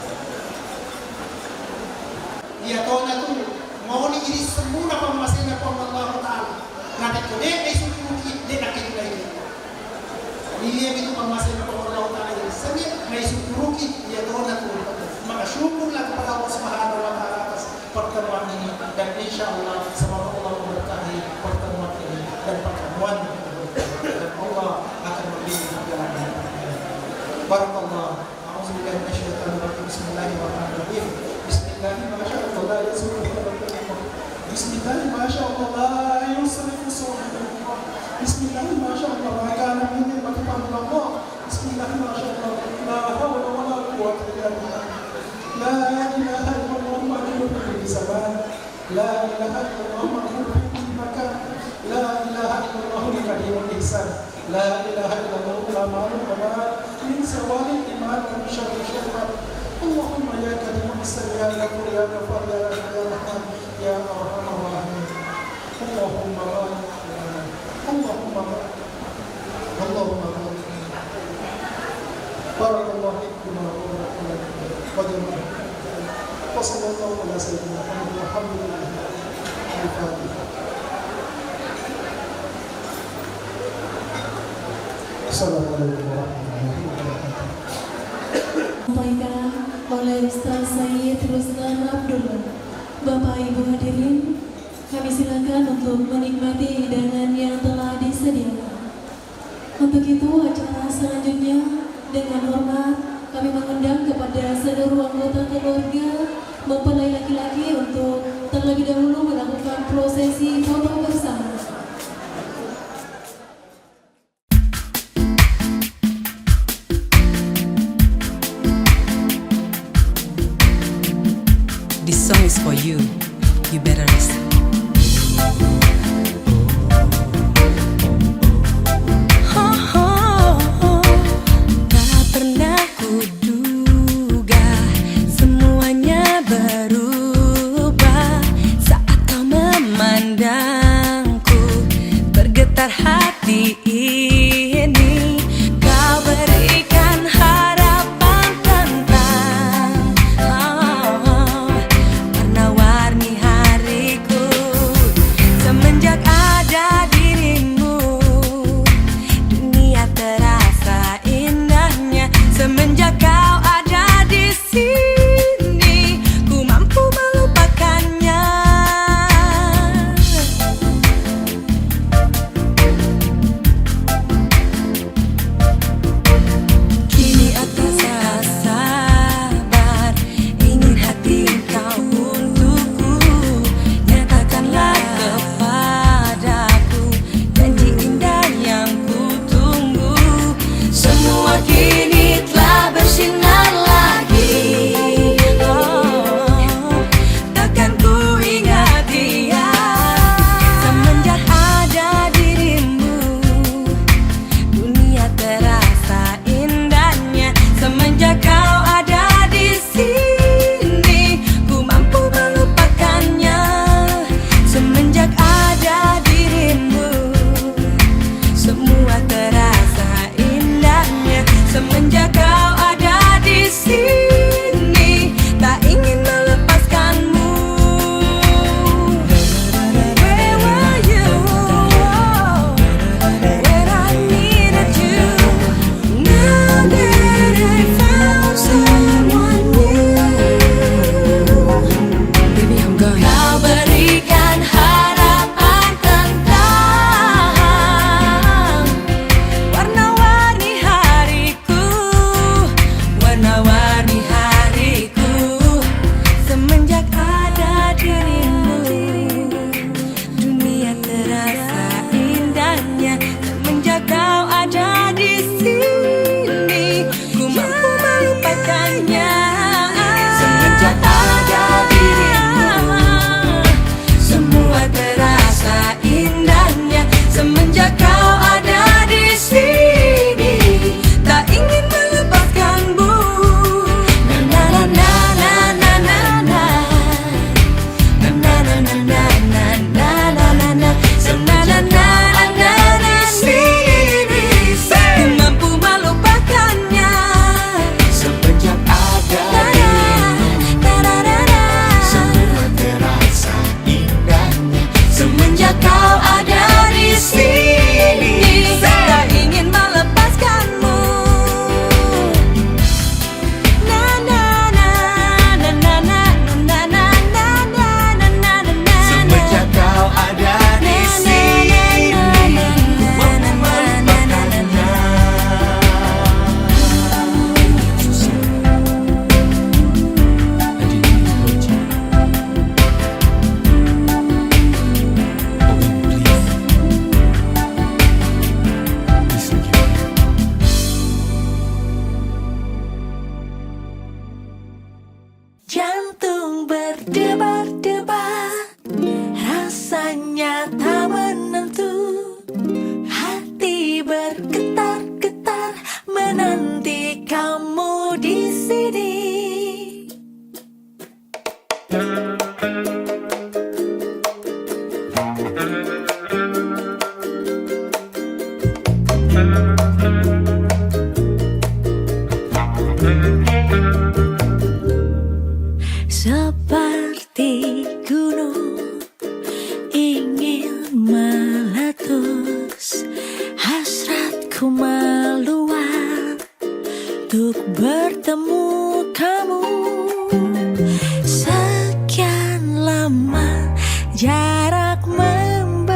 Ia tahu tu mau ni ini semua pemasaran Allah Taala. Nanti kau dia isu mungkin dia nak kita lagi. Ia itu pemasaran Allah Taala. Seni isu mungkin ia tahu tu. Maka syukurlah kepada Allah Subhanahu Wa Taala atas pertemuan ini dan insya-Allah semoga Allah memberkahi pertemuan ini dan pertemuan dan Allah akan memberi perjalanan. Barakallah. A'udzubillahi minasyaitonir rajim. Bismillahirrahmanirrahim. Bismillahirrahmanirrahim. Masyaallah la yusrifu. Bismillahirrahmanirrahim. Masyaallah la yusrifu. Bismillahirrahmanirrahim. Masyaallah ma kana min ni'matin min Allah. Bismillahirrahmanirrahim. La hawla wa la quwwata illa billah. La ilaha illallah ma'budu bi zaman. La ilaha illallah ma'budu bi makan. La ilaha illallah al-qadirul ihsan. La ilaha illallah la ma'budu min sawali iman wa syarri syaitan. Allahumma ya karim ya ghafur ya ghafar ya rahman ya arhamar rahimin. Allahumma barakallahu fikum wa barakallahu wa sallallahu ala sayyidina Muhammad walhamdulillah. Al-Fatihah. Assalamualaikum warahmatullahi wabarakatuh. Sampaikan oleh Ustaz Sayyid Ruslan Abdullah. Bapak Ibu hadirin, kami silakan untuk untuk menikmati hidangan yang telah disediakan. Untuk itu acara selanjutnya dengan hormat kami mengundang kepada seluruh anggota keluarga mempelai laki-laki untuk terlebih dahulu melakukan prosesi foto bersama. This song is for you. You better listen. Tak pernah kuduga semuanya berubah saat kau memandangku, bergetar hati ini. Kau berikan harapan tentang warna-warni hariku. Semenjak ada dirimu, dunia terasa indahnya. Semenjak kau ada di sini, ku mampu melupakannya. Kini aku tak sabar, ingin hati kau untukku. Nyatakanlah kepadaku janji indah yang ku tunggu. Semua kini telah bersinar lagi. Takkan ku ingat dia. Semenjak ada dirimu, dunia terasa indahnya. Semenjak kau ada di sini, ku mampu melupakannya. Semenjak ada dirimu, semua terasa indahnya. Semenjak kau ada di sini, tak ingin melepaskanmu. Where were you when I needed you? Now that I found someone new, baby I'm gone. Kau berikan harapan tentang warna-warni hariku, warna-warni hariku. Semenjak ada dirimu, dunia terasa indahnya. Semenjak kau ada di sini, ku mampu melupakannya. Semenjak ada dirimu, semua terasa indahnya. Semenjak kau ada di sini, tak ingin melepaskanmu. Na na na na na na na. Na na na na na na na na na na. Semenjak ada di sini, ku mampu melupakannya. Semenjak ada dirimu, semua terasa indahnya. Semenjak kau ada di sini, tak ingin melepaskanmu. Na na na na na na na na na na na na na. Semenjak kau ada di sini, ku mampu melupakannya. Jantung berdebar-debar, rasanya tak menentu. Hati bergetar-getar, menanti kamu di sini. Seperti gunung ingin meletus, hasratku meluap untuk bertemu kamu. Sekian lama jarak membatasi.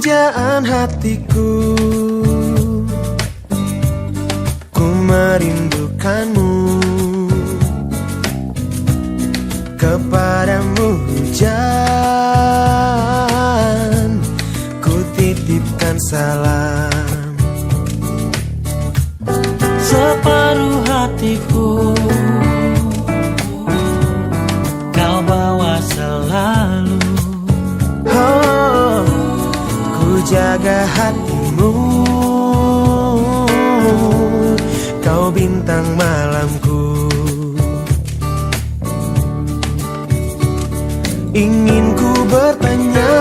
pujaan hatiku, ku merindukanmu. Kepadamu hujan, ku titipkan salam. Separuh hatiku kau bawa selalu. Oh, ku jaga hatimu, kau bintang malamku. Ingin ku bertanya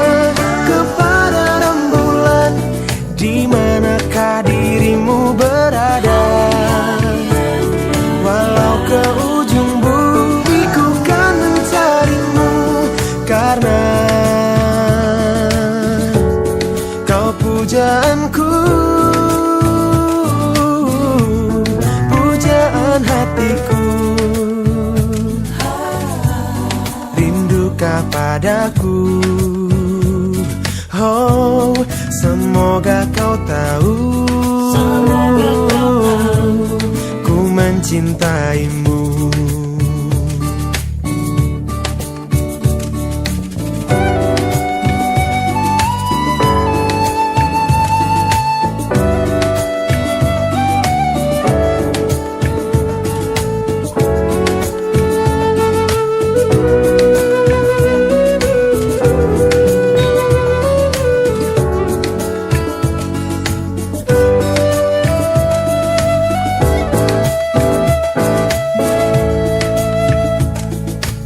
kepada rembulan, di manakah dirimu berada? Walau ke ujung bumi ku kan mencarimu, karena kau pujaanku, pujaan hatiku. Rindukah padaku? Oh, semoga kau tahu, ku mencintaimu.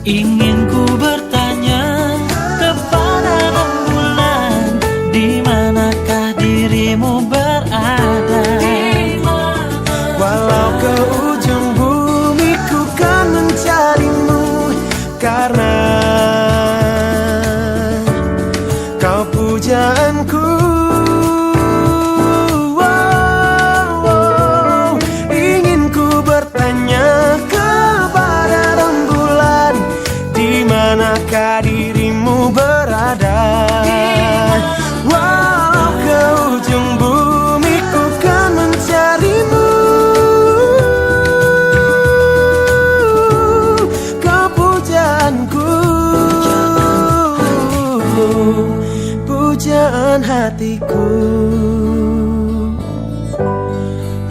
Ingin ku bertanya kepada rembulan, di manakah dirimu berada? Walau ke ujung bumi ku kan mencarimu, karena kau pujaanku. Oh, ingin ku bertanya kepada rembulan, di manakah dirimu berada? Walau ke ujung bumi ku kan mencarimu, kau pujaanku, pujaan hatiku.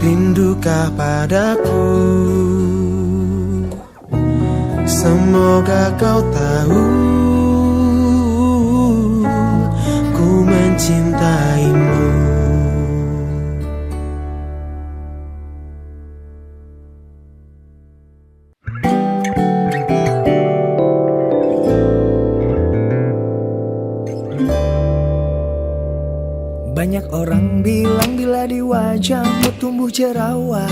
Rindukah padaku? Semoga kau tahu, ku mencintaimu. Banyak orang bilang bila di wajahmu tumbuh jerawat,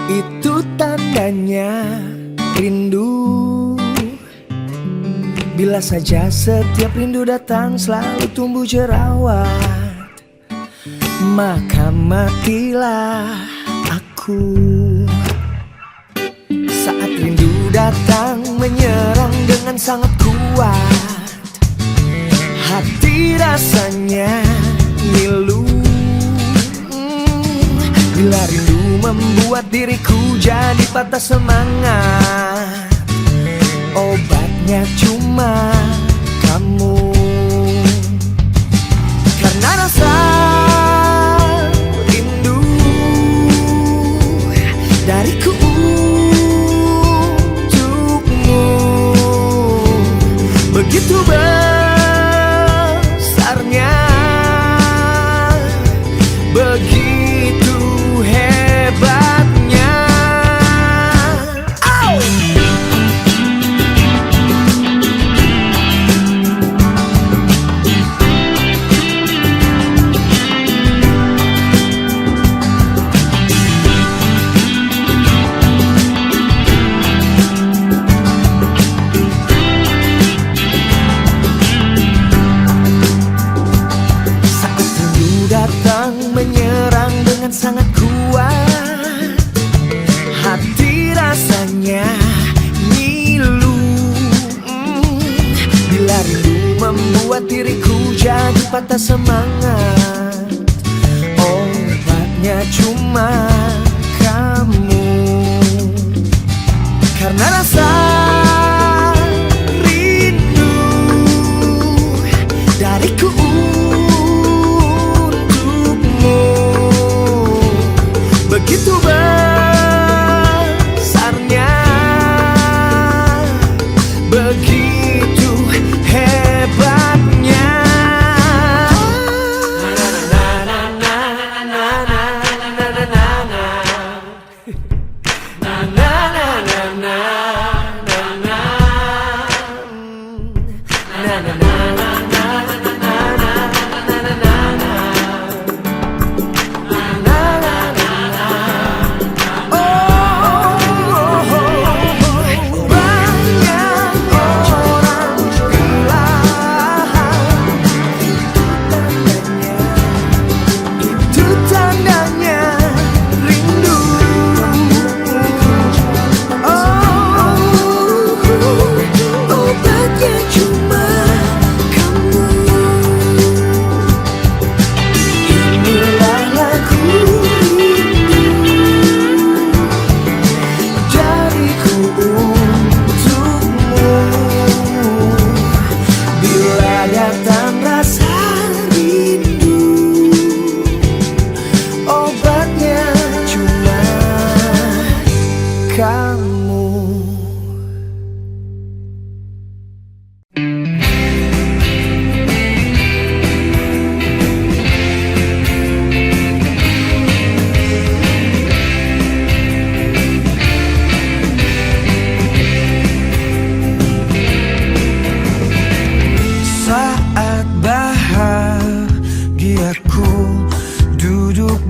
itu tandanya rindu. Bila saja setiap rindu datang selalu tumbuh jerawat, maka matilah aku. Saat rindu datang menyerang dengan sangat kuat, hati rasanya ngilu. Bila rindu membuat diriku jadi patah semangat, obatnya cuma kamu. Karena rasa rindu dariku untukmu begitu besarnya, begitu hebatnya. Datang menyerang dengan sangat kuat, hati rasanya ngilu. Bila rindu membuat membuat diriku jadi patah semangat. Obatnya cuma kamu, karena rasa rindu dariku untukmu begitu besarnya, begitu hebatnya.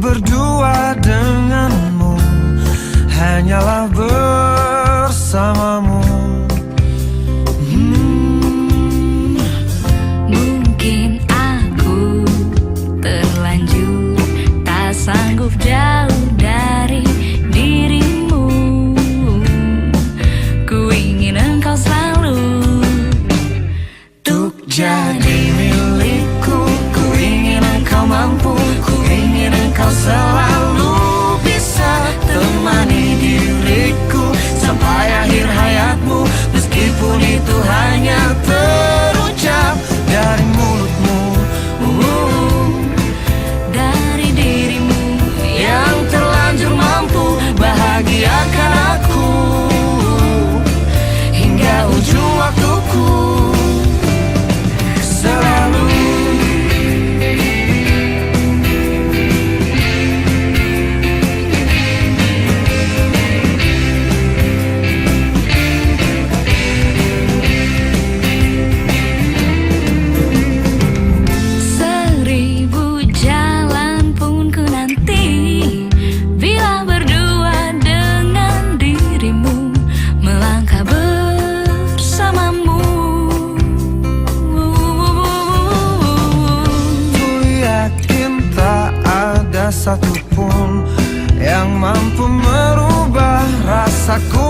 Berdua denganmu, hanyalah bersamamu. Mungkin aku terlanjur tak sanggup jauh dari dirimu. Ku ingin engkau selalu untuk jadi milikku. Ku ingin engkau mampu, ku ingin engkau selalu bisa temani diriku sampai akhir hayatmu, meskipun itu hanya terucap dari mulutmu, dari dirimu yang terlanjur mampu bahagiakan aku hingga ujung waktuku selalu. Satupun yang mampu merubah rasaku